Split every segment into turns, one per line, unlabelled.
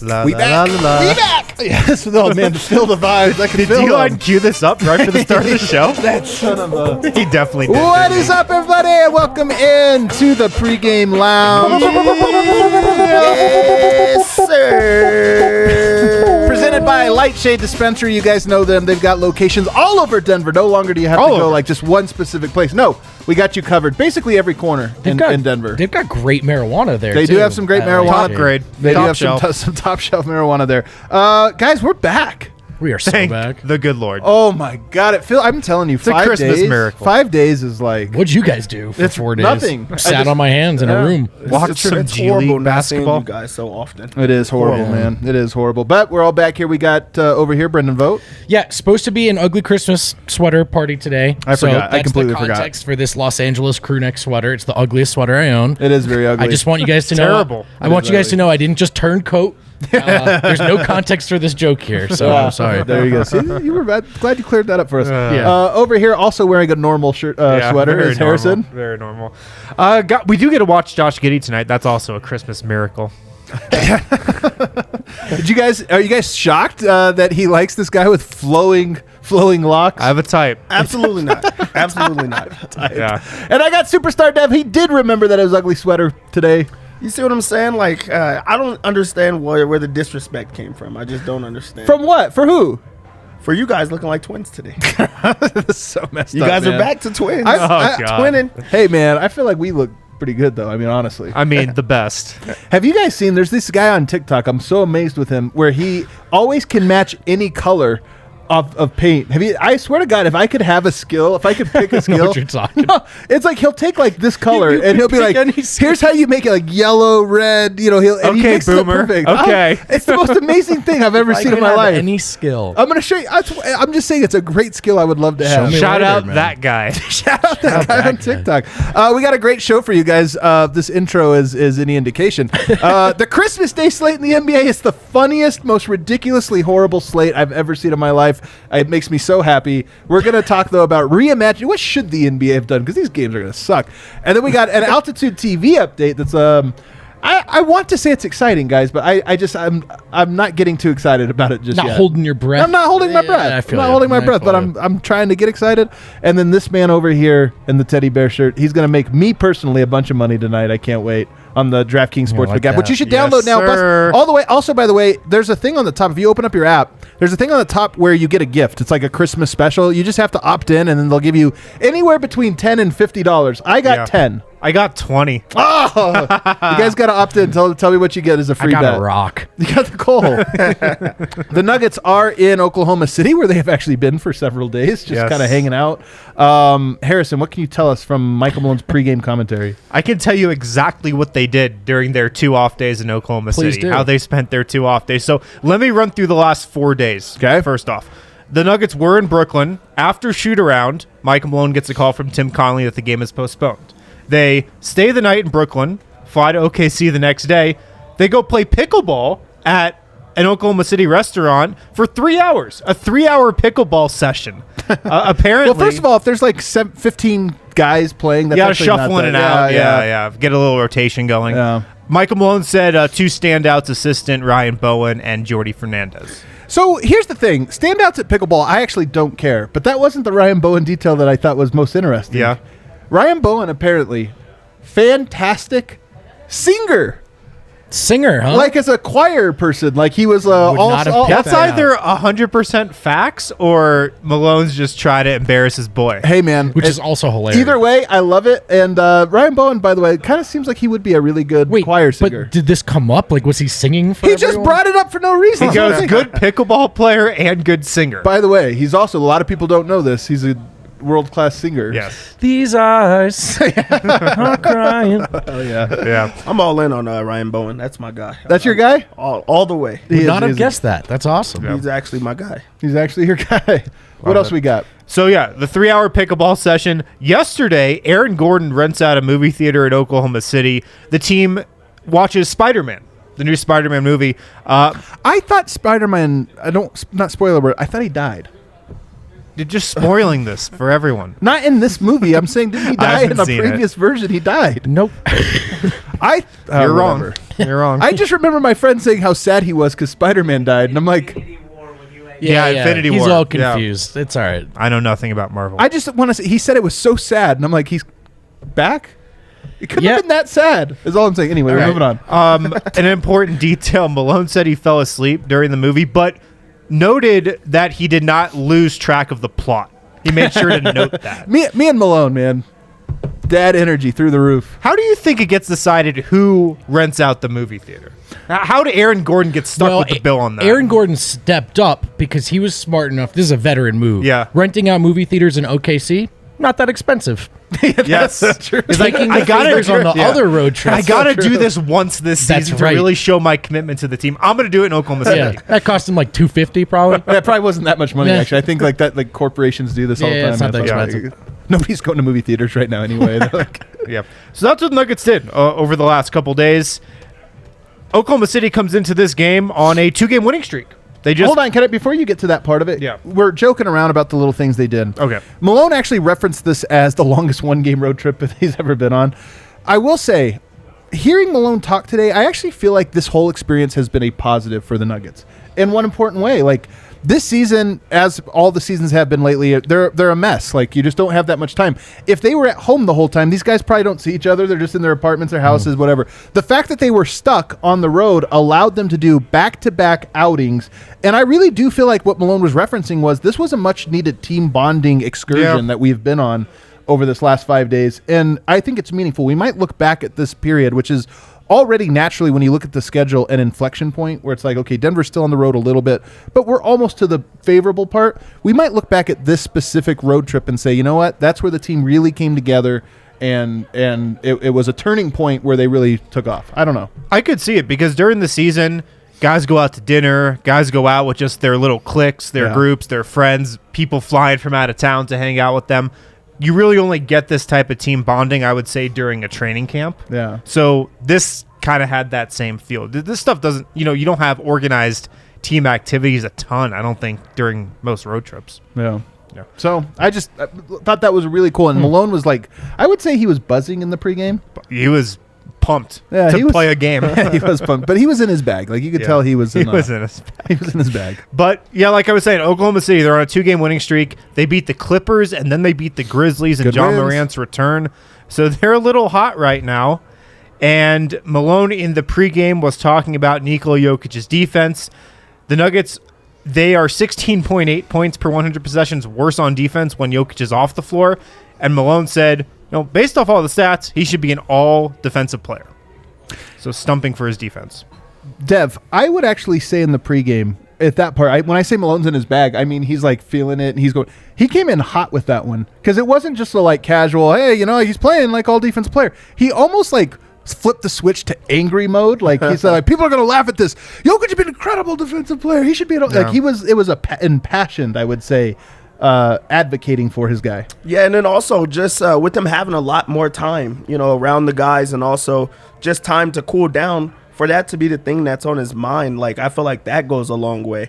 We back. Yes. Oh man, to feel the vibes. I can
Did
feel
you
them.
cue this up right for the start of the show?
That son of a.
He definitely did.
What is up, everybody? And welcome in to the pregame lounge. Yes, sir. Presented by Lightshade Dispensary. You guys know them. They've got locations all over Denver. No longer do you have to go like just one specific place. No, we got you covered. Basically every corner in Denver.
They've got great marijuana there.
They do have some great marijuana.
Top grade.
They do have
shelf.
some top shelf marijuana there. Guys, we're back.
We are so
Thank
back.
the good Lord.
Oh my God! I'm telling you,
It's a Christmas miracle.
5 days is like
What'd you guys do for 4 days?
nothing.
Sat on my hands in a room.
Watch some
It's
G
horrible
League
not seeing
basketball.
you guys so often.
It is horrible, man. It is horrible. But we're all back here. We got over here Brendan Vogt.
Yeah, supposed to be an ugly Christmas sweater party today.
I forgot. I completely
That's the
forgot.
context for this Los Angeles crew neck sweater. It's the ugliest sweater I own.
It is very ugly.
I just want you guys to know.
Terrible.
I want you guys to know I didn't just turn coat. There's no context for this joke here, so I'm sorry.
There you go. See, you were glad you cleared that up for us.
Yeah.
Over here, also wearing a normal shirt, sweater,
very
is Harrison.
normal, very normal. We do get to watch Josh Giddey tonight. That's also a Christmas miracle.
Are you guys shocked that he likes this guy with flowing locks?
I have a type.
Absolutely not. Absolutely not.
Yeah.
And I got Superstar Dev. He did remember that it was ugly sweater today.
You see what I'm saying? Like, I don't understand where the disrespect came from. I just don't understand.
From what? For who?
For you guys looking like twins today.
That's so messed
You
up,
guys
man.
are back to twins.
God.
Twinning.
Hey, man, I feel like we look pretty good, though. I mean, honestly.
I mean, the best.
Have you guys seen, there's this guy on TikTok, I'm so amazed with him, where he always can match any color of paint. I swear to God, if I could have a skill, if I could pick a
I know
skill.
what you're talking
No, it's like he'll take like this color and he'll be like, here's how you make it like yellow, red, and he
Okay,
mixes it
boomer.
perfect.
Okay.
It's the most amazing thing I've ever seen in my life.
Any skill.
I'm going to show you. I'm just saying it's a great skill I would love to have.
me
Shout
later,
out
man.
that guy.
Shout out that guy on TikTok. We got a great show for you guys. This intro is any indication. The Christmas Day slate in the NBA is the funniest, most ridiculously horrible slate I've ever seen in my life. It makes me so happy. We're going to talk, though, about reimagining. What should the NBA have done? Because these games are going to suck. And then we got an Altitude TV update that's... I want to say it's exciting, guys, but I'm not getting too excited about it just yet.
Not holding your breath.
I'm not holding my breath.
I feel
I'm not
you.
holding my
I
breath,
feel
but
you.
I'm trying to get excited. And then this man over here in the teddy bear shirt, he's going to make me personally a bunch of money tonight. I can't wait on the DraftKings Sportsbook
like
app, which
that.
you should
Yes,
download now.
sir.
All the way. Also, by the way, there's a thing on the top. If you open up your app, there's a thing on the top where you get a gift. It's like a Christmas special. You just have to opt in, and then they'll give you anywhere between $10 and $50. I got 10.
I got 20.
Oh, you guys got to opt in. Tell me what you get as a free
I got
bet.
a rock.
You got the goal. The Nuggets are in Oklahoma City, where they have actually been for several days, just
Yes.
kind of hanging out. Harrison, what can you tell us from Michael Malone's pregame commentary?
I can tell you exactly what they did during their 2 off days in Oklahoma
Please
City,
do.
how they spent their 2 off days. So let me run through the last 4 days.
Okay.
First off, the Nuggets were in Brooklyn. After shoot-around, Michael Malone gets a call from Tim Connelly that the game is postponed. They stay the night in Brooklyn, fly to OKC the next day. They go play pickleball at an Oklahoma City restaurant for 3 hours, a 3-hour pickleball session. Apparently,
Well, first of all, if there's like 15 guys playing, that's
you got to
actually not
shuffle in
that-
and out. Yeah. Get a little rotation going.
Yeah.
Michael Malone said 2 standouts, assistant Ryan Bowen and Jordy Fernandez.
So here's the thing. Standouts at pickleball, I actually don't care. But that wasn't the Ryan Bowen detail that I thought was most interesting.
Yeah.
Ryan Bowen, apparently, fantastic singer.
Singer, huh?
Like as a choir person. Like he was all...
not have
all
picked
That's
that
either 100% facts or Malone's just trying to embarrass his boy.
Hey, man.
Which is also hilarious.
Either way, I love it. And Ryan Bowen, by the way, kind of seems like he would be a really good choir singer.
But did this come up? Like, was he singing for
He just
everyone?
brought it up for no reason.
He goes, good pickleball player and good singer.
By the way, he's also, a lot of people don't know this, he's a world-class singer.
Yes.
These eyes are crying.
Oh, yeah.
Yeah.
I'm all in on Ryan Bowen. That's my guy.
That's your guy?
All the way.
He
Would
is-
not
he
have
is-
guessed that. That's awesome.
He's actually my guy.
He's actually your guy. What else we got?
So, yeah, the 3-hour pickleball session. Yesterday, Aaron Gordon rents out a movie theater in Oklahoma City. The team watches Spider-Man, the new Spider-Man movie.
I thought Spider-Man, not spoiler alert, I thought he died.
You're just spoiling this for everyone.
Not in this movie. I'm saying, didn't he die
haven't
in a
seen
previous version? He died.
Nope.
You're wrong. You're wrong.
I just remember my friend saying how sad he was because Spider-Man died, and I'm like,
Yeah, Infinity War.
He's all confused. It's all right.
I know nothing about Marvel.
I just want to say, he said it was so sad, and I'm like, he's back? It couldn't have been that sad, is all I'm saying. Anyway, we're moving on.
An important detail, Malone said he fell asleep during the movie, but noted that he did not lose track of the plot. He made sure to note that.
Me and Malone, man. Dad energy through the roof.
How do you think it gets decided who rents out the movie theater? How did Aaron Gordon get stuck with the bill on that?
Aaron Gordon stepped up because he was smart enough. This is a veteran move.
Yeah.
Renting out movie theaters in OKC, not that expensive.
Yes.
True.
It's like I got it on the other road trips.
I got to do this once this season to really show my commitment to the team. I'm going to do it in Oklahoma City.
Yeah, that cost him like $250 probably.
That probably wasn't that much money,
Yeah.
actually. I think like corporations do this all the time.
It's not that expensive.
Nobody's going to movie theaters right now anyway.
Yeah. So that's what the Nuggets did over the last couple days. Oklahoma City comes into this game on a 2-game winning streak. They just
Hold on, before you get to that part of it,
Yeah.
we're joking around about the little things they did.
Okay.
Malone actually referenced this as the longest one-game road trip that he's ever been on. I will say, hearing Malone talk today, I actually feel like this whole experience has been a positive for the Nuggets in one important way. Like, this season, as all the seasons have been lately, they're a mess. Like, you just don't have that much time. If they were at home the whole time, these guys probably don't see each other. They're just in their apartments, their houses, whatever. The fact that they were stuck on the road allowed them to do back-to-back outings. And I really do feel like what Malone was referencing was this was a much-needed team bonding excursion that we've been on over this last 5 days. And I think it's meaningful. We might look back at this period, which is already naturally, when you look at the schedule, an inflection point where it's like, okay, Denver's still on the road a little bit, but we're almost to the favorable part. We might look back at this specific road trip and say, you know what, that's where the team really came together, and it was a turning point where they really took off. I don't know.
I could see it because during the season, guys go out to dinner, guys go out with just their little cliques, their groups, their friends, people flying from out of town to hang out with them. You really only get this type of team bonding, I would say, during a training camp.
Yeah.
So this kind of had that same feel. This stuff doesn't, you don't have organized team activities a ton, I don't think, during most road trips.
Yeah. So I thought that was really cool. And Malone was like, I would say he was buzzing in the pregame.
He was pumped to play a game.
He was pumped, but he was in his bag. Like, you could tell he was in
his bag.
He was in his bag.
But yeah, like I was saying, Oklahoma City, they're on a 2-game winning streak. They beat the Clippers and then they beat the Grizzlies in John Morant's return. So they're a little hot right now. And Malone in the pregame was talking about Nikola Jokic's defense. The Nuggets, they are 16.8 points per 100 possessions worse on defense when Jokic is off the floor. And Malone said, based off all the stats, he should be an all-defensive player. So stumping for his defense.
Dev, I would actually say in the pregame, at that part, when I say Malone's in his bag, I mean he's like feeling it, and he's going. He came in hot with that one because it wasn't just a like casual, hey, he's playing like all defensive player. He almost like flipped the switch to angry mode. Like he said, like, people are going to laugh at this. Jokic has been an incredible defensive player. He should be like he was. It was impassioned, I would say, advocating for his guy.
Yeah, and then also just with them having a lot more time, around the guys, and also just time to cool down, for that to be the thing that's on his mind, like I feel like that goes a long way.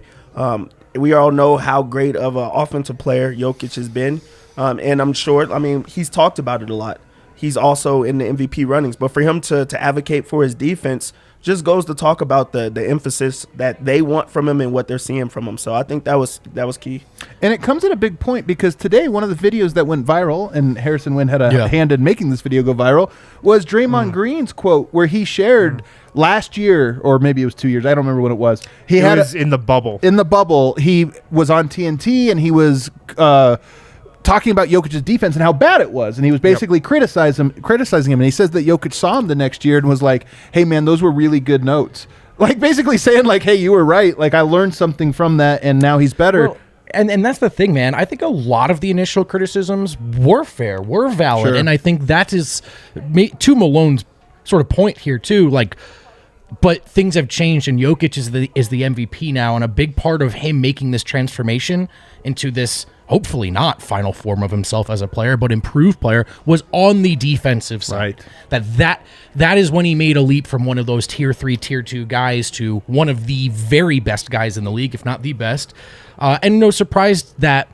We all know how great of an offensive player Jokic has been, and I'm sure, he's talked about it a lot. He's also in the MVP runnings, but for him to advocate for his defense just goes to talk about the emphasis that they want from him and what they're seeing from him. So I think that was key.
And it comes at a big point because today one of the videos that went viral, and Harrison Wynn had a hand in making this video go viral, was Draymond Green's quote where he shared last year, or maybe it was 2 years, I don't remember when it was. It
was in the bubble.
In the bubble, he was on TNT and he was talking about Jokic's defense and how bad it was, and he was basically criticizing him. And he says that Jokic saw him the next year and was like, "Hey man, those were really good notes." Like basically saying like, "Hey, you were right. Like I learned something from that, and now he's better."
Well, and that's the thing, man. I think a lot of the initial criticisms were fair, were valid, and I think that is to Malone's sort of point here too. Like, but things have changed, and Jokic is the MVP now, and a big part of him making this transformation into this, hopefully not final form of himself as a player, but improved player, was on the defensive side. Right. That is when he made a leap from one of those tier 3, tier 2 guys to one of the very best guys in the league, if not the best. And no surprise that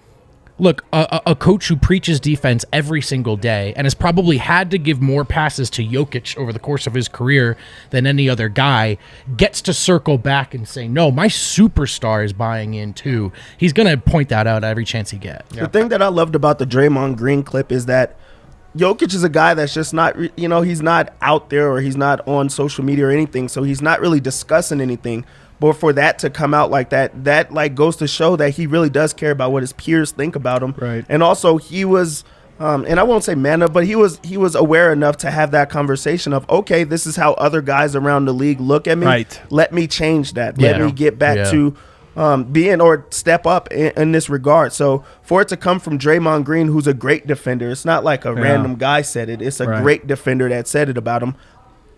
look, a coach who preaches defense every single day and has probably had to give more passes to Jokic over the course of his career than any other guy gets to circle back and say, no, my superstar is buying in too. He's going to point that out every chance he gets.
The thing that I loved about the Draymond Green clip is that Jokic is a guy that's just not, he's not out there or he's not on social media or anything, so he's not really discussing anything. But for that to come out like that like goes to show that he really does care about what his peers think about him.
Right.
And also he was, and I won't say man up, but he was aware enough to have that conversation of, okay, this is how other guys around the league look at me.
Right.
Let me change that.
Yeah.
Let me get back to being or step up in this regard. So for it to come from Draymond Green, who's a great defender, it's not like a random guy said it. It's a great defender that said it about him.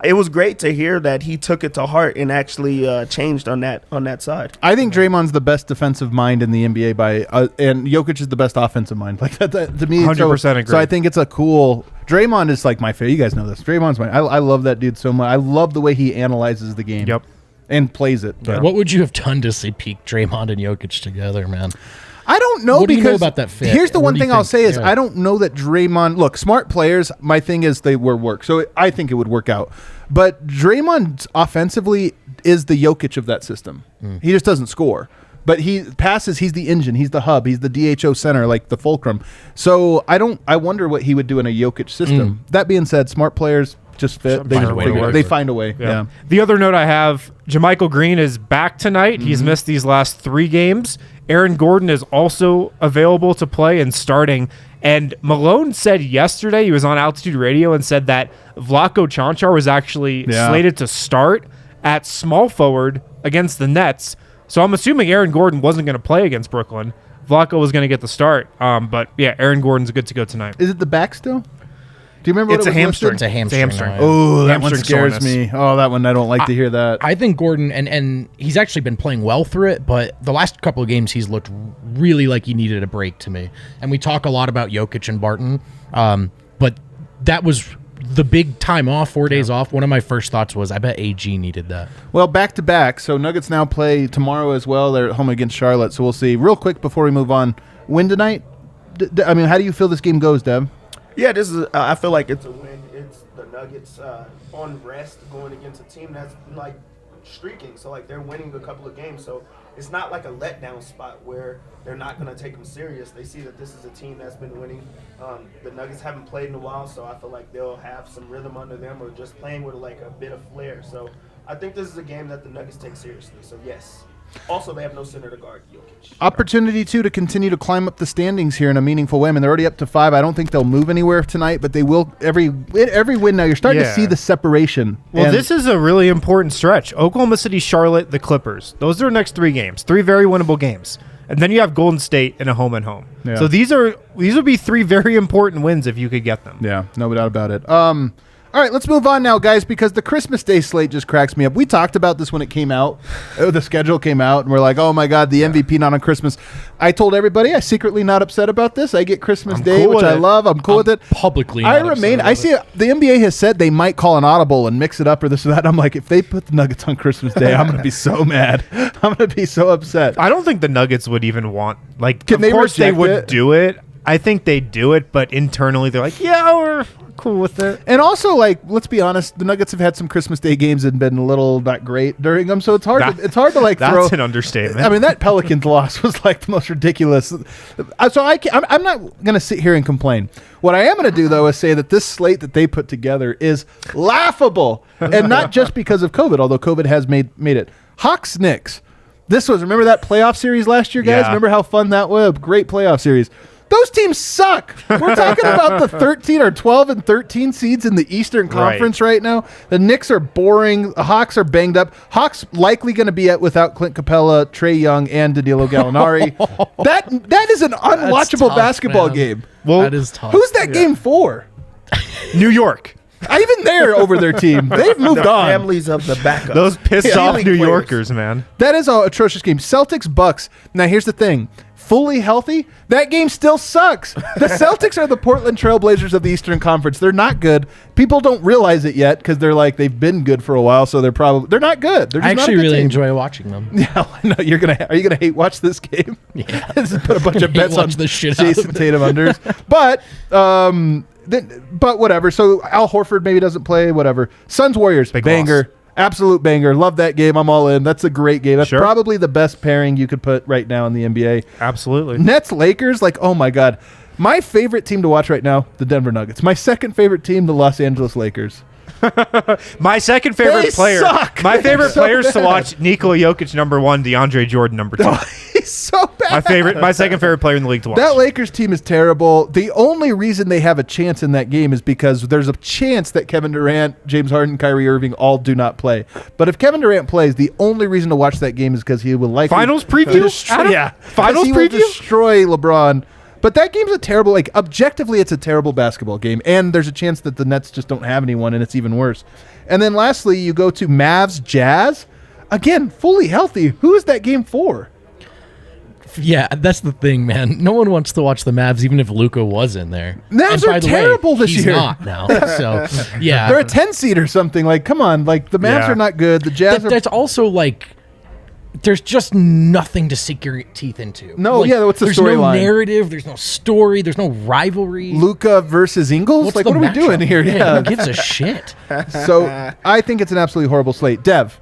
It was great to hear that he took it to heart and actually changed on that side.
I think Draymond's the best defensive mind in the NBA and Jokic is the best offensive mind. Like that to me,
100% agree.
So I think it's a cool. Draymond is like my favorite. You guys know this. Draymond's I love that dude so much. I love the way he analyzes the game.
Yep.
And plays it.
Yeah.
What would you have done to see peak Draymond and Jokic together, man?
I don't know.
What do you
because
know about that fit?
Here's the
What
one
do you
thing I'll
think?
say is
Yeah.
I don't know that Draymond. Look, smart players. My thing is they were work. So I think it would work out. But Draymond offensively is the Jokic of that system. He just doesn't score. But he passes. He's the engine. He's the hub. He's the DHO center, like the fulcrum. So I wonder what he would do in a Jokic system. That being said, smart players just fit. They
Find a way to work.
They find a way. Yeah.
The other note I have, JaMychal Green is back tonight. He's missed these last 3 games. Aaron Gordon is also available to play and starting. And Malone said yesterday, he was on Altitude Radio and said that Vlatko Čančar was actually slated to start at small forward against the Nets. So I'm assuming Aaron Gordon wasn't going to play against Brooklyn. Vlatko was going to get the start. But yeah, Aaron Gordon's good to go tonight.
Is it the back still? Do you remember
It's
what
a
it was listed?
hamstring.
It's a hamstring. right?
Oh, that one
Hamstring
scares
soreness.
me. Oh, that one, I don't like to hear that.
I think Gordon, and he's actually been playing well through it, but the last couple of games he's looked really like he needed a break to me. And we talk a lot about Jokic and Barton, but that was the big time off, 4 days off. One of my first thoughts was, I bet AG needed that.
Well, back to back. So Nuggets now play tomorrow as well. They're at home against Charlotte. So we'll see. Real quick before we move on, win tonight? I mean, how do you feel this game goes, Deb?
Yeah, this is. I feel like it's a win. It's the Nuggets on rest going against a team that's like streaking. So like they're winning a couple of games. So it's not like a letdown spot where they're not going to take them serious. They see that this is a team that's been winning. The Nuggets haven't played in a while, so I feel like they'll have some rhythm under them or just playing with like a bit of flair. So I think this is a game that the Nuggets take seriously. So yes. Also, they have no center to guard Jokic.
Opportunity, too, to continue to climb up the standings here in a meaningful way. I mean, they're already up to 5. I don't think they'll move anywhere tonight, but they will every win now. You're starting to see the separation.
Well,
And
this is a really important stretch. Oklahoma City, Charlotte, the Clippers. Those are the next 3 games. 3 very winnable games. And then you have Golden State in a home and home.
Yeah.
So these would be 3 very important wins if you could get them.
Yeah, no doubt about it. All right, let's move on now, guys, because the Christmas Day slate just cracks me up. We talked about this when it came out. The schedule came out, and we're like, oh, my God, the MVP not on Christmas. I told everybody I'm secretly not upset about this. I get Christmas Day,
cool
which
with
I
it.
love. I'm cool with it.
Publicly
I
not upset
remain.
about
I
it.
see the NBA has said they might call an audible and mix it up or this or that. I'm like, if they put the Nuggets on Christmas Day, I'm going to be so mad. I'm going to be so upset.
I don't think the Nuggets would even want, like,
Can
of
they
course they
reject
would
it?
do it. I think they do it, but internally they're like, yeah, we're cool with it.
And also, like, let's be honest, the Nuggets have had some Christmas Day games and been a little not great during them, so it's hard.
That-
It's hard to like
That's
throw.
an understatement.
I mean, that Pelicans loss was like the most ridiculous. So I'm not going to sit here and complain. What I am going to do, though, is say that this slate that they put together is laughable, and not just because of COVID, although COVID has made it. Hawks Knicks. This was, remember that playoff series last year, guys?
Yeah.
Remember how fun that was? Great playoff series. Those teams suck. We're talking about the 13 or 12 and 13 seeds in the Eastern Conference right now. The Knicks are boring. The Hawks are banged up. Hawks likely going to be without Clint Capella, Trae Young, and Danilo Gallinari. that is an unwatchable
tough,
basketball
man.
game.
Well,
That is tough.
Who's that game for?
New York.
Even they're over their team. They've moved
The
on.
families of the backup.
Those pissed off
League
New
players.
Yorkers, man.
That is an atrocious game. Celtics, Bucks. Now, here's the thing. fully healthy, that game still sucks. The Celtics are the Portland Trailblazers of the Eastern Conference. They're not good. People don't realize it yet because they're like they've been good for a while, so they're not good. They're just
I actually
not a good
really
team.
enjoy watching them.
Yeah, no, are you gonna hate watch this game?
Yeah.
Just put a bunch of bets on
Watch the shit out of
Jason
it.
Tatum unders, but whatever. So Al Horford maybe doesn't play. Whatever. Suns Warriors
Big
banger.
loss.
Absolute banger. Love that game. I'm all in. That's a great game. That's
Sure.
probably the best pairing you could put right now in the NBA.
Absolutely.
Nets Lakers, like, oh my God. My favorite team to watch right now, the Denver Nuggets. My second favorite team, the Los Angeles Lakers.
My second favorite
They
player.
suck.
My favorite
So
players to
bad.
watch: Nikola Jokic #1, DeAndre Jordan #2.
He's so bad.
My second favorite player in the league to watch.
That Lakers team is terrible. The only reason they have a chance in that game is because there's a chance that Kevin Durant, James Harden, Kyrie Irving all do not play. But if Kevin Durant plays, the only reason to watch that game is because he will likely
Finals preview?
destroy,
Adam?
yeah,
Finals
he will
preview?
destroy LeBron. But that game's a terrible, like objectively, it's a terrible basketball game, and there's a chance that the Nets just don't have anyone, and it's even worse. And then lastly, you go to Mavs Jazz, again fully healthy. Who is that game for?
Yeah, that's the thing, man. No one wants to watch the Mavs, even if Luka was in there.
Mavs
And
are
by the way,
terrible this
he's
year.
not now. So, yeah.
They're a 10 seed or something. Like, come on, like the Mavs
Yeah.
are not good. The Jazz are
That's also like there's just nothing to sink your teeth into.
No,
Like,
yeah, what's the
there's no
storyline?
narrative, there's no story, there's no rivalry.
Luka versus Ingles.
What's
Like,
the
what are we
matchup?
doing here?
Who gives a shit?
So I think it's an absolutely horrible slate. Dev,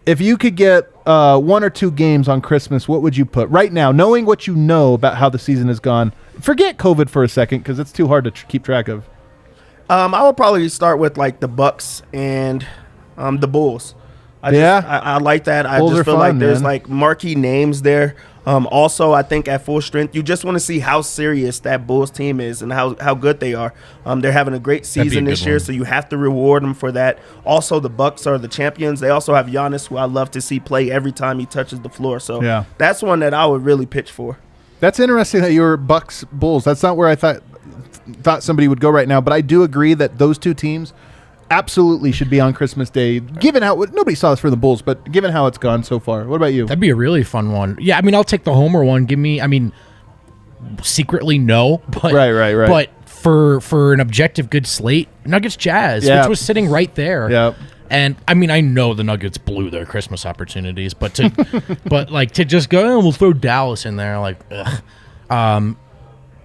if you could get 1 or 2 games on Christmas, what would you put right now, knowing what you know about how the season has gone? Forget COVID for a second because it's too hard to keep track of.
I would probably start with like the Bucks and the Bulls. I like that. I
Bulls
just
are
feel
fun,
like there's
man.
like marquee names there. Also, I think at full strength, you just want to see how serious that Bulls team is and how good they are. They're having a great
That'd be a
season
good
this year,
one.
so you have to reward them for that. Also, the Bucks are the champions. They also have Giannis, who I love to see play every time he touches the floor. So
Yeah.
that's one that I would really pitch for.
That's interesting that you were Bucks Bulls. That's not where I thought somebody would go right now, but I do agree that those two teams absolutely should be on Christmas Day. Given how nobody saw this for the Bulls, but given how it's gone so far, what about you?
That'd be a really fun one. Yeah, I mean, I'll take the Homer one. Secretly no, but
Right.
But for an objective good slate, Nuggets Jazz,
Yeah.
which was sitting right there.
Yep.
And I mean, I know the Nuggets blew their Christmas opportunities, but to just go, we'll throw Dallas in there, like, ugh.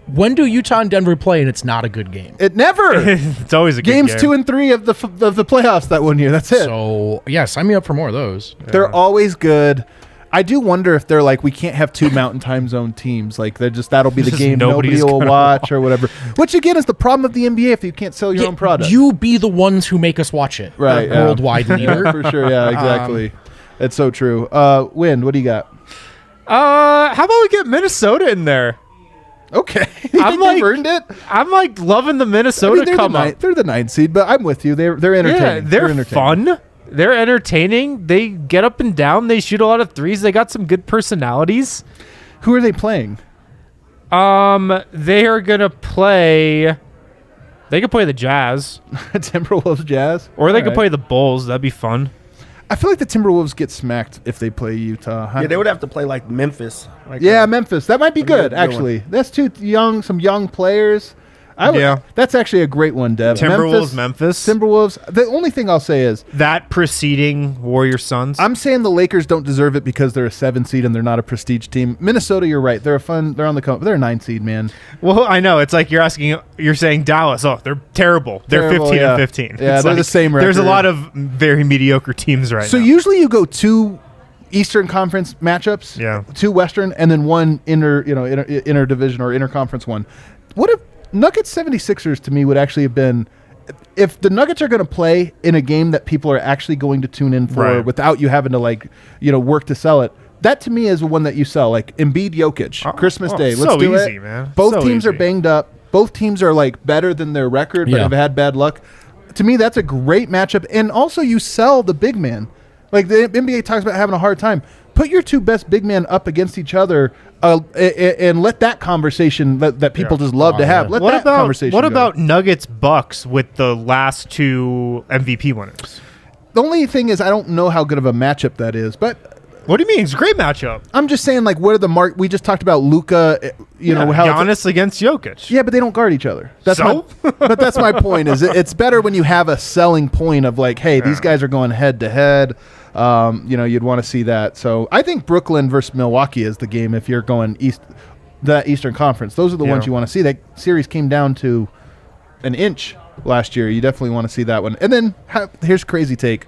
When do Utah and Denver play and it's not a good game?
It never.
It's always a good
Games
game.
2 and 3 of the playoffs that one year. That's it.
So yeah, sign me up for more of those.
They're always good. I do wonder if they're like, we can't have 2 Mountain Time Zone teams. Like they're just that'll be the
Just
game nobody
nobody's
will
gonna
watch or whatever. Which again is the problem of the NBA if you can't sell your own product.
You be the ones who make us watch it.
Right,
Our
yeah.
worldwide leader.
For sure. Yeah, exactly. It's so true. Win, what do you got?
How about we get Minnesota in there?
Okay. You
I'm
think
like-
they've earned it?
I'm like loving the
I
Minnesota
mean, they're
come
the
up.
they're the 9th seed, but I'm with you. They're entertaining.
Yeah, they're
entertaining.
fun. They're entertaining. They get up and down. They shoot a lot of threes. They got some good personalities.
Who are they playing?
They are gonna play. They could play the Jazz,
Timberwolves, Jazz,
or they
All
could
right.
play the Bulls. That'd be fun.
I feel like the Timberwolves get smacked if they play Utah.
Yeah, they would have to play like Memphis. Like
Yeah, Memphis. That might be
That'd
good,
be a good
actually. That's some young players.
Yeah.
That's actually a great one, Dev.
Timberwolves, Memphis.
Timberwolves. The only thing I'll say is
That preceding Warriors Suns.
I'm saying the Lakers don't deserve it because they're a 7 seed and they're not a prestige team. Minnesota, you're right. They're on the come. They're a 9 seed, man.
Well, I know. It's like you're saying Dallas. Oh, they're terrible. They're
Terrible,
15
yeah.
and 15.
Yeah,
It's
they're
like,
the same
There's a
record.
lot of very mediocre teams right
So
now.
usually you go 2 Eastern Conference matchups,
Yeah.
2 Western, and then 1 inter division or interconference one. What if Nuggets 76ers to me would actually have been, if the Nuggets are going to play in a game that people are actually going to tune in for
Right.
without you having to work to sell it. That to me is one that you sell, like Embiid, Jokic, Christmas Day. Let's
so
do
easy,
it.
man.
Both
So
teams are
easy.
banged up. Both teams are like better than their record, but
Yeah.
have had bad luck. To me, that's a great matchup. And also, you sell the big man. Like the NBA talks about having a hard time. Put your 2 best big men up against each other, and let that conversation that people just love to have. Let that conversation.
What
go.
about Nuggets Bucks with the last 2 MVP winners?
The only thing is, I don't know how good of a matchup that is, but
What do you mean? It's a great matchup.
I'm just saying, like, what are the we just talked about Luka, how
Giannis against Jokic.
Yeah, but they don't guard each other. But that's my point. Is it's better when you have a selling point of like, hey, these guys are going head to head. You'd want to see that. So I think Brooklyn versus Milwaukee is the game if you're going the Eastern Conference. Those are the ones you want to see. That series came down to an inch last year. You definitely want to see that one. And then here's crazy take.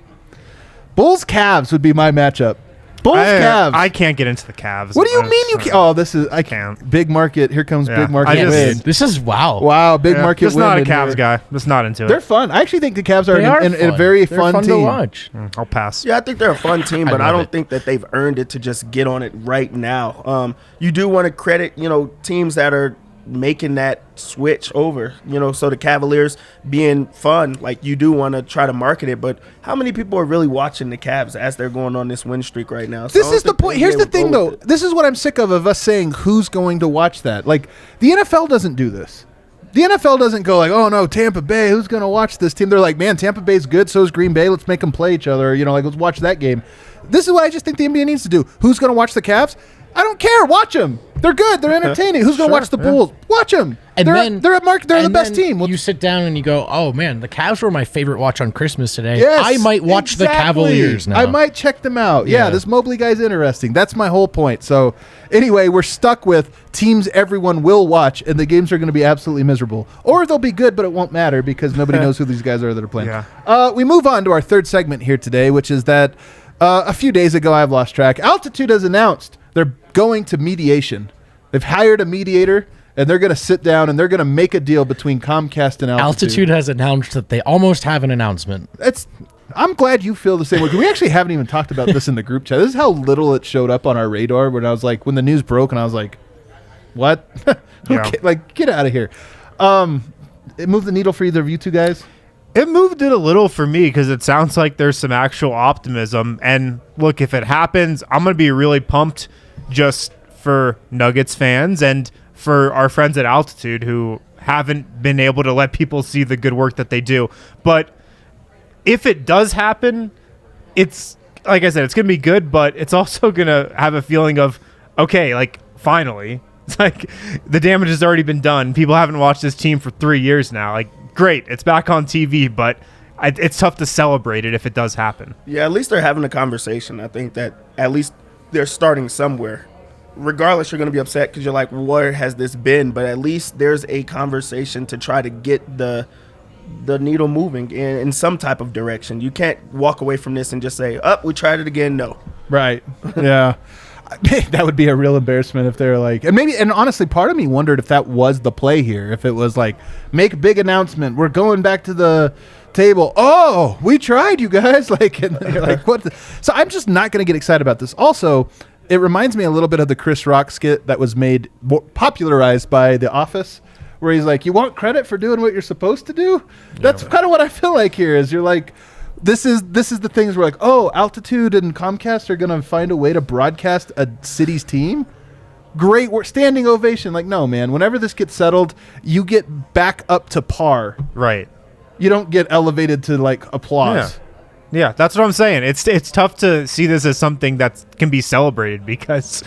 Bulls Cavs would be my matchup. Bulls Cavs.
I can't get into the Cavs.
What do you mean you can't? Oh, I can't. Big market. Here comes big market.
This is wow.
Wow, big market.
Just not a Cavs guy. Just not into it.
They're fun. I actually think the Cavs are a very fun team
to watch.
I'll pass.
Yeah, I think they're a fun team, but I don't think that they've earned it to just get on it right now. You do want to credit, teams that are making that switch over, so the Cavaliers being fun, like you do want to try to market it, but how many people are really watching the Cavs as they're going on this win streak right now?
This is the point. Here's the thing, though. This is what I'm sick of us saying who's going to watch that. Like, the NFL doesn't do this. The NFL doesn't go like, oh, no, Tampa Bay, who's going to watch this team? They're like, man, Tampa Bay's good, so is Green Bay. Let's make them play each other. Let's watch that game. This is what I just think the NBA needs to do. Who's going to watch the Cavs? I don't care. Watch them. They're good. They're entertaining. Who's going to watch the Bulls? Watch them.
And
they're
the
best team.
You sit down and you go, oh, man, the Cavs were my favorite watch on Christmas today.
Yes,
I might watch the Cavaliers now.
I might check them out. Yeah, this Mobley guy's interesting. That's my whole point. So, anyway, we're stuck with teams everyone will watch, and the games are going to be absolutely miserable. Or they'll be good, but it won't matter because nobody knows who these guys are that are playing.
Yeah.
We move on to our third segment here today, which is that a few days ago, I've lost track. Altitude has announced they're going to mediation. They've hired a mediator, and they're going to sit down, and they're going to make a deal between Comcast and Altitude.
Altitude has announced that they almost have an announcement.
I'm glad you feel the same way. We actually haven't even talked about this in the group chat. This is how little it showed up on our radar when when the news broke, and I was like, what? Like, get out of here. It moved the needle for either of you two guys?
It moved it a little for me because it sounds like there's some actual optimism. And look, if it happens, I'm going to be really pumped just for Nuggets fans and for our friends at Altitude who haven't been able to let people see the good work that they do. But if it does happen, it's, like I said, it's going to be good, but it's also going to have a feeling of, okay, like, finally. It's like the damage has already been done. People haven't watched this team for 3 years now. Like, great, it's back on TV, but it's tough to celebrate it if it does happen.
Yeah, at least they're having a conversation. I think that at least they're starting somewhere. Regardless, you're going to be upset because you're like, where has this been? But at least there's a conversation to try to get the needle moving in some type of direction. You can't walk away from this and just say, we tried it again. No.
Right. Yeah. That would be a real embarrassment if they're like, and honestly, part of me wondered if that was the play here. If it was like, make a big announcement, we're going back to the table. Oh, we tried, you guys. Like, and you're like, what? So I'm just not going to get excited about this. Also, it reminds me a little bit of the Chris Rock skit that was popularized by The Office, where he's like, you want credit for doing what you're supposed to do? That's kind of what I feel like here is you're like, This is the things where like, Altitude and Comcast are going to find a way to broadcast a city's team? Great work. Standing ovation. Like, no, man. Whenever this gets settled, you get back up to par.
Right.
You don't get elevated to, like, applause.
Yeah, that's what I'm saying. It's tough to see this as something that can be celebrated because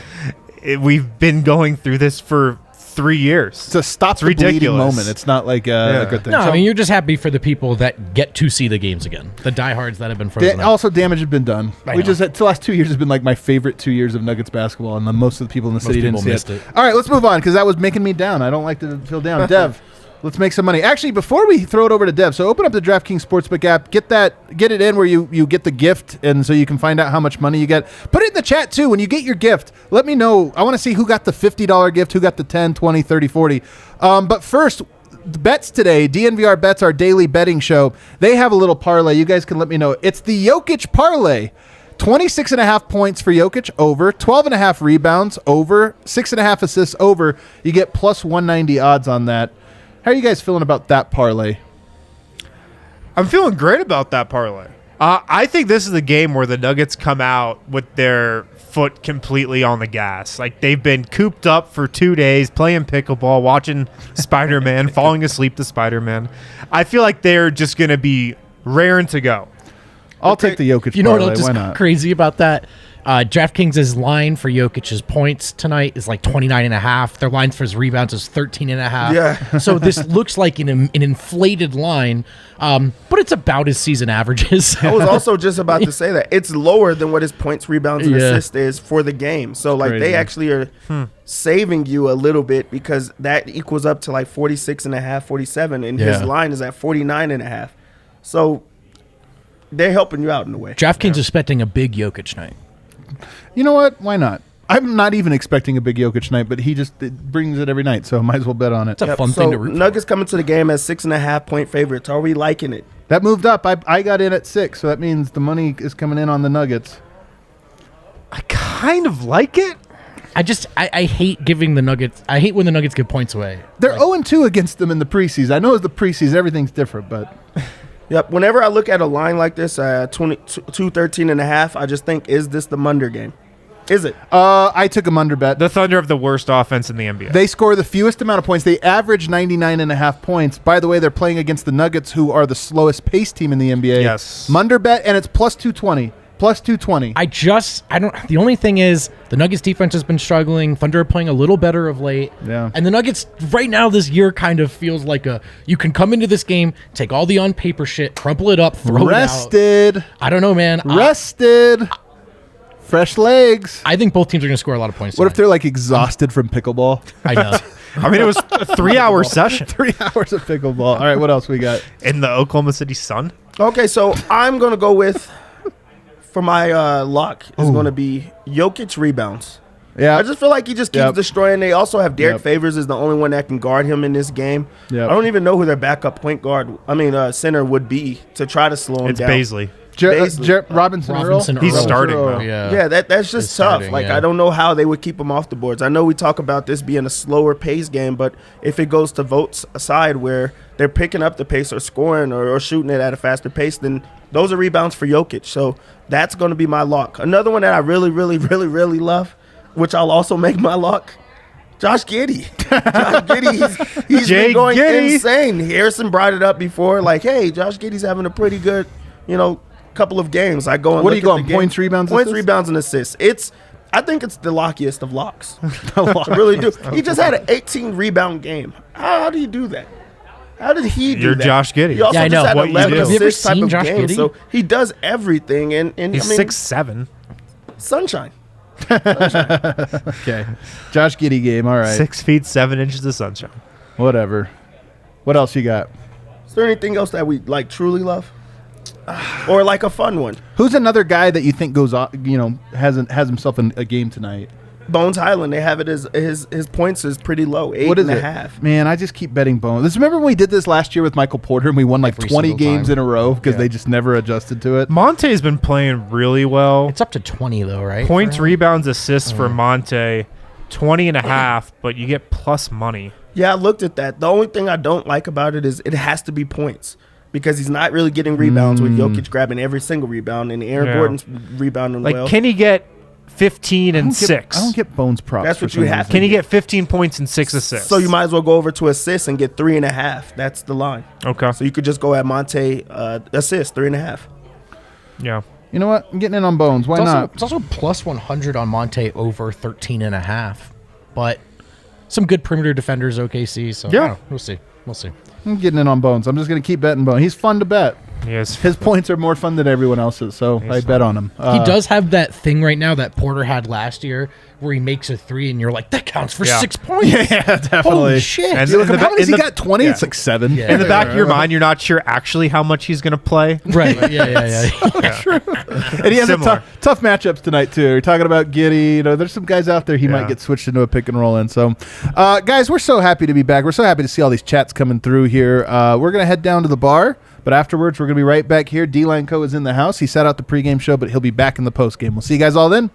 we've been going through this for 3 years.
It's a stop the bleeding moment. It's not like a good thing.
No, I mean, you're just happy for the people that get to see the games again. The diehards that have been frozen up.
Also, damage has been done. The last 2 years has been like my favorite 2 years of Nuggets basketball, and most of the people in the city didn't see it. All right, let's move on because that was making me down. I don't like to feel down. Dev, let's make some money. Actually, before we throw it over to Dev, so open up the DraftKings Sportsbook app. Get it in where you get the gift, and so you can find out how much money you get. Put it in the chat, too. When you get your gift, let me know. I want to see who got the $50 gift, who got the 10, 20, 30, 40. But first, the bets today, DNVR Bets, our daily betting show, they have a little parlay. You guys can let me know. It's the Jokic parlay. 26.5 points for Jokic, over. 12.5 rebounds, over. 6.5 assists, over. You get plus 190 odds on that. How are you guys feeling about that parlay?
I'm feeling great about that parlay. I think this is the game where the Nuggets come out with their foot completely on the gas. Like, they've been cooped up for 2 days, playing pickleball, watching Spider-Man, falling asleep to Spider-Man. I feel like they're just going to be raring to go.
I'll take the Jokic parlay.
You know what's just crazy about that? DraftKings' line for Jokic's points tonight is like 29.5. Their line for his rebounds is 13.5.
Yeah.
So this looks like an inflated line, but it's about his season averages.
I was also just about to say that it's lower than what his points, rebounds, and assists is for the game. So like they actually are saving you a little bit because that equals up to like 46.5, 47, and his line is at 49.5. So they're helping you out in a way.
DraftKings is expecting a big Jokic night.
You know what? Why not? I'm not even expecting a big Jokic night, but he just brings it every night, so I might as well bet on it.
It's a fun thing to root for.
Nuggets coming to the game as 6.5 point favorites. Are we liking it?
That moved up. I got in at 6, so that means the money is coming in on the Nuggets.
I kind of like it.
I hate giving the Nuggets. I hate when the Nuggets give points away.
They're 0-2 against them in the preseason. I know it's the preseason, everything's different, but
Yep. Whenever I look at a line like this, 13.5, I just think, is this the Munder game? Is it?
I took them under bet.
The Thunder have the worst offense in the NBA.
They score the fewest amount of points. They average 99.5 points. By the way, they're playing against the Nuggets, who are the slowest paced team in the NBA.
Yes.
Munder bet, and it's plus 220. Plus 220.
The only thing is the Nuggets defense has been struggling. Thunder are playing a little better of late.
Yeah.
And the Nuggets right now this year kind of feels like you can come into this game, take all the on paper shit, crumple it up, throw
Rested.
it out. I don't know, man.
Rested. Fresh legs.
I think both teams are going to score a lot of points.
What if they're like exhausted from pickleball?
I know.
I mean, it was a 3-hour session
3 hours of pickleball. All right, what else we got?
in the Oklahoma City Sun.
Okay, so I'm going to go with, for my lock, is going to be Jokic rebounds.
Yeah.
I just feel like he just keeps destroying. They also have Derek
Yep.
Favors is the only one that can guard him in this game.
Yep.
I don't even know who their backup center would be to try to slow him
It's
down.
Baisley.
Robinson Earl?
He's starting,
Earl.
though.
Yeah, that's just
He's
tough.
starting,
Like,
yeah.
I don't know how they would keep him off the boards. I know we talk about this being a slower pace game, but if it goes to Vogt's side where they're picking up the pace or scoring or shooting it at a faster pace, then those are rebounds for Jokic. So that's going to be my lock. Another one that I really, really, really, really love, which I'll also make my lock, Josh Giddey. Josh Giddey, he's
Jay
been going
Giddey.
insane. Harrison brought it up before, like, hey, Josh Giddey's having a pretty good, couple of games. I go and
What are
look
you
at
going,
the game.
points, rebounds,
points,
assists?
rebounds, and assists. I think it's the lockiest of locks. I really do. He just had an 18 rebound game. How do you do that? How did he do
You're
that?
Josh Giddey.
He also
Yeah, I
just
know.
had
What you
11
do. Have
you ever
assists type
seen
of
Josh
game.
Giddey?
So he does everything, and
He's
I mean,
6'7".
sunshine.
Okay. Josh Giddey game. All right.
6 feet 7 inches of sunshine.
Whatever. What else you got?
Is there anything else that we like truly love, or like a fun one?
Who's another guy that you think goes off, has himself in a game tonight?
Bones Highland. They have it as his points is pretty low, 8.5.
What is it? Man, I just keep betting Bones. Remember when we did this last year with Michael Porter and we won like
Every
20
single
games
time.
in a row because they just never adjusted to it?
Monte's been playing really well.
It's up to 20 though, right?
Points, rebounds, assists for Monte, 20.5, but you get plus money.
Yeah, I looked at that. The only thing I don't like about it is it has to be points because he's not really getting rebounds with Jokic grabbing every single rebound and Aaron
Yeah.
Gordon's rebounding
Like,
well.
can he get 15 and 6?
I don't get Bones props.
That's
for
what
some
you have
reason.
Can he get 15 points and 6 assists?
So you might as well go over to assists and get 3.5. That's the line.
Okay.
So you could just go at Monte assist 3.5.
Yeah.
You know what? I'm getting in on Bones. Why not?
It's also plus 100 on Monte over 13.5. But some good perimeter defenders, OKC. So
Yeah.
I don't know. We'll see.
I'm getting in on Bones. I'm just going to keep betting Bones. He's fun to bet.
Yes.
His points are more fun than everyone else's, so I bet on him.
He does have that thing right now that Porter had last year where he makes a 3 and you're like, that counts for
Yeah.
6 points.
Yeah, definitely.
Holy shit.
And
You look
in
up,
the
how
ba-
many has
in
he
the-
got? 20?
yeah.
It's like 7.
Yeah.
In the back of your mind, you're not sure actually how much he's going to play.
Right. Yeah.
And he has a
Similar.
tough matchups tonight, too. You're talking about Giddey. There's some guys out there he might
Yeah.
get switched into a pick and roll in. So, guys, we're so happy to be back. We're so happy to see all these chats coming through here. We're going to head down to the bar, but afterwards, we're going to be right back here. D-Line Co. is in the house. He sat out the pregame show, but he'll be back in the postgame. We'll see you guys all then.